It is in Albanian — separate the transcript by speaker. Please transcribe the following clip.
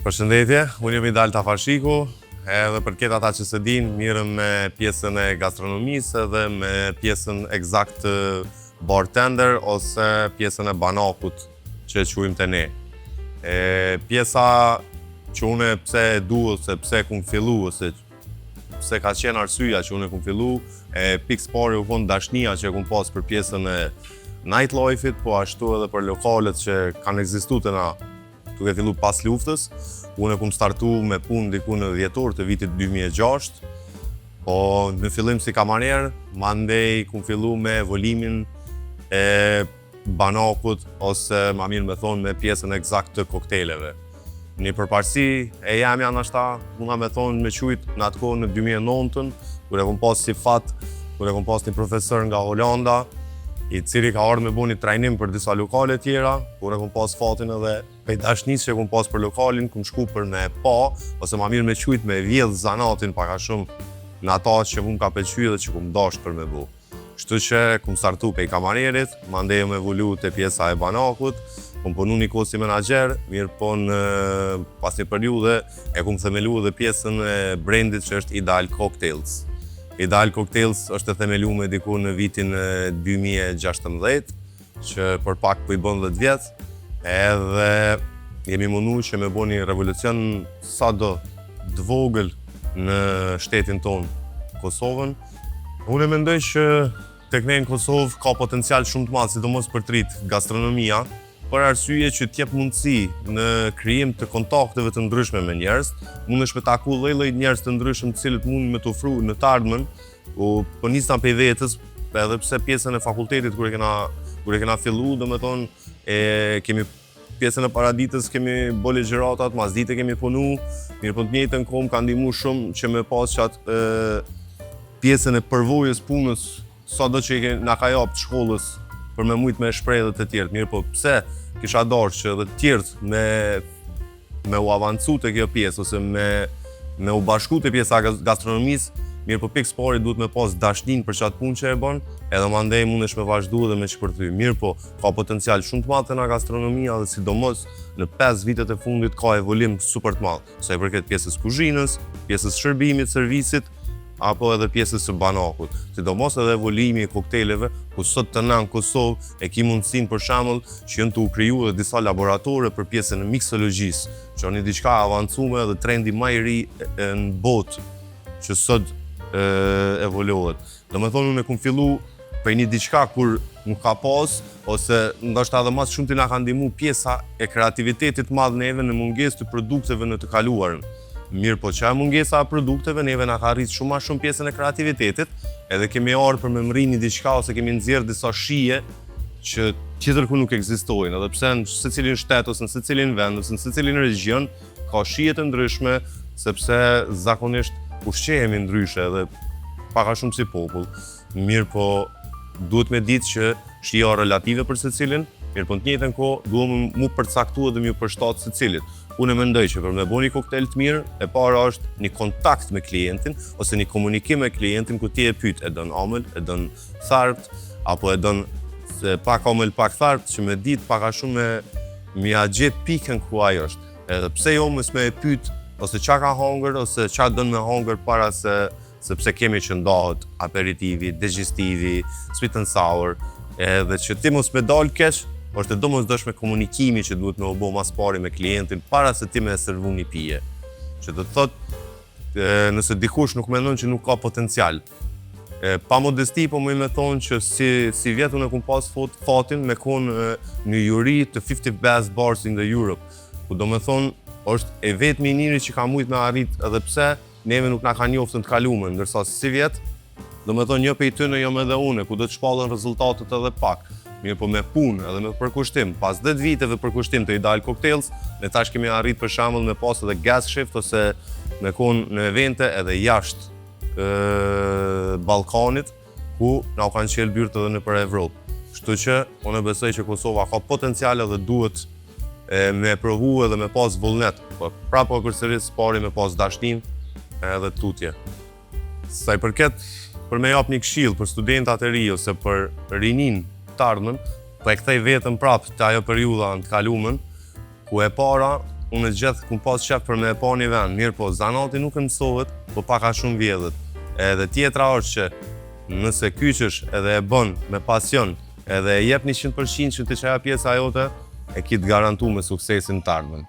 Speaker 1: Përshëndetje, unë jam Idal Tafashiku, edhe për këtë ata që se din, mirëm me pjesën e gastronomisë dhe me pjesën exakt bartender ose pjesën e banakut që quajmë te ne. Pjesa që unë pse e du ose pse kum fillu ose pse ka qenë arsyeja që unë kum fillu, pikë pari u kon dashnia që kum pas për pjesën e nightlife-it, po ashtu edhe për lokalet që kanë ekzistuar te na duke fillu pas luftës. Unë kum startu me punë diku në dhjetor të vitit 2006, po në fillim si kamarier, mandej kum fillu me volimin e banakut ose ma mirë me thonë me pjesën eksakt të kokteleve. Një përparësi e jamja nashta, muna me thonë me qujt në atë kohë në 2009, kur e kum pas si fat, kur e kum pas një profesor nga Holanda, i cili ka ardhur me bu një trajnim për disa lokale tjera, kur e kum pas fatin edhe prej dashnisë që kum pas për lokalin, kum shku për me pa, ose ma mirë me qujt me vjedh zanatin paka shumë në ata që kum ka pëlqy dhe që kum dash për me bu. Kështu që kum startu pej kamarierit, mandej me evolu te pjesa e banakut, kum punu një kohë si menaxher, mirë po në pas një periudhe e kum themelu dhe pjesën e brandit që është Idal Cocktails. Idal Cocktails është e themeluar diku në vitin 2016, që për pak po i bën 10 vjet, edhe jemi mundu që me bo një revolucion sado të vogël në shtetin tonë, Kosovën. Unë mendoj që tek ne në Kosovë ka potencial shumë të madh, sidomos për të rritë gastronomia, për arsye që t'jep mundësi në krijim të kontakteve të ndryshme me njerëz, mundesh me taku lloj-lloj njerëz të ndryshëm të cilët mund me t'ofru në të ardhmen, po nisna prej vetës, edhe pse pjesën e fakultetit kur e kena fillu, domethënë kemi pjesën e paraditës, kemi bo ligjëratat, mas dite kemi punu, mirë po të njëjtën kohë ka ndihmu shumë që me pas qatë pjesën e përvojës punës, sado që na ka jap të shkollës për me mujt me shpreh edhe të tjerët. Mirë po pse kisha dashur që edhe të tjerët me u avancu te kjo pjesë ose me u bashku te pjesa e gastronomisë, mirë po pikë pari duhet me pas dashnin për çat punë që e bën, edhe mandej mundesh me vazhdu dhe me shpërthy. Mirë po ka potencial shumë të madh te na gastronomia dhe sidomos në 5 vitet e fundit ka evolim super të madh, sa i përket pjesës kuzhinës, pjesës shërbimit, servisit, apo edhe pjesës së banakut. Sidomos edhe evolimi i kokteleve, ku sot të na në Kosovë e ki mundësinë për shembull që janë të u kriju edhe disa laboratore për pjesën e miksologjisë, që është një diçka e avancuar dhe trendi më i ri në botë që sot evoluohet. Domethënë unë kum fillu për një diçka kur nuk ka pas, ose ndoshta edhe mas shumë të na ka ndihmu pjesa e kreativitetit madh neve në mungesë të produkteve në të kaluarën. Mirë po që mungesa e produkteve, neve na ka rrit shumë ma shumë pjesën e kreativitetit, edhe kemi ardhur për me mri një diçka ose kemi nxjerr disa shije që tjetër ku nuk ekzistojnë, edhe pse në secilin shtet ose në secilin vend ose në secilin regjion ka shije të ndryshme, sepse zakonisht ushqehemi ndryshe edhe paka shumë si popull. Mirë po duhet me ditë që shija relative për secilin, mirë po në të njëjtën kohë duhet mu përcaktua dhe mu përshtat secilit. Unë mendoj që për me bo një koktel të mirë, e para është një kontakt me klientin, ose një komunikim me klientin ku ti e pyet, e don omël, e don tharpt, apo e don pak omël, pak tharpt, që me ditë paka shumë me ja gjet pikën ku ajo është. Edhe pse jo mos me e pyet, ose qa ka hongër, ose qa don me hongër para sepse kemi që ndahet aperitivi, digestivi, sweet and sour, edhe që ti mos me dal keq, është e domosdoshme komunikimi që duhet me u bo mas pari me klientin para se ti me e servu një pije. Që do të thotë, nëse dikush nuk mendon që nuk ka potencial. Pa modesti, po me thonë që si vjetë unë e kum pas fatin me konë një juri të 50 best bars in the Europe. Ku do me thonë, është e vetmi njëri që ka mujt me arrit edhe pse neve nuk na ka njoftën të kalume, ndërsa si vjetë, do me thonë një pej tyne jom edhe une, ku do të shpallën rezultatet edhe pak. Mirë po me punë edhe me përkushtim, pas 10 viteve përkushtim të Idal Cocktails, ne tash kemi arrit për shembull me pas edhe guest shift ose me konë në evente edhe jashtë Ballkanit, ku na u kanë qelë byrt edhe nëpër Evropë. Kështu që unë besoj që Kosova ka potencial edhe duhet me provu edhe me pas vullnet, po prapë përsëris pari me pas dashnim edhe tutje. Sa i përket për me jap një këshill për studentat e ri ose për rinin të ardhmen, po e kthej vetëm prapë të ajo periudha në të kalumen, ku e para unë gjithë kum pas qef për me e pa një vend, mirë po zanati nuk e mësohet, po paka shumë vjedhet. Edhe tjetra është që nëse kyqesh edhe e bën me pasion, edhe e jep 100% që të qaja pjesa jote, e ki të garantu me suksesin të ardhmen.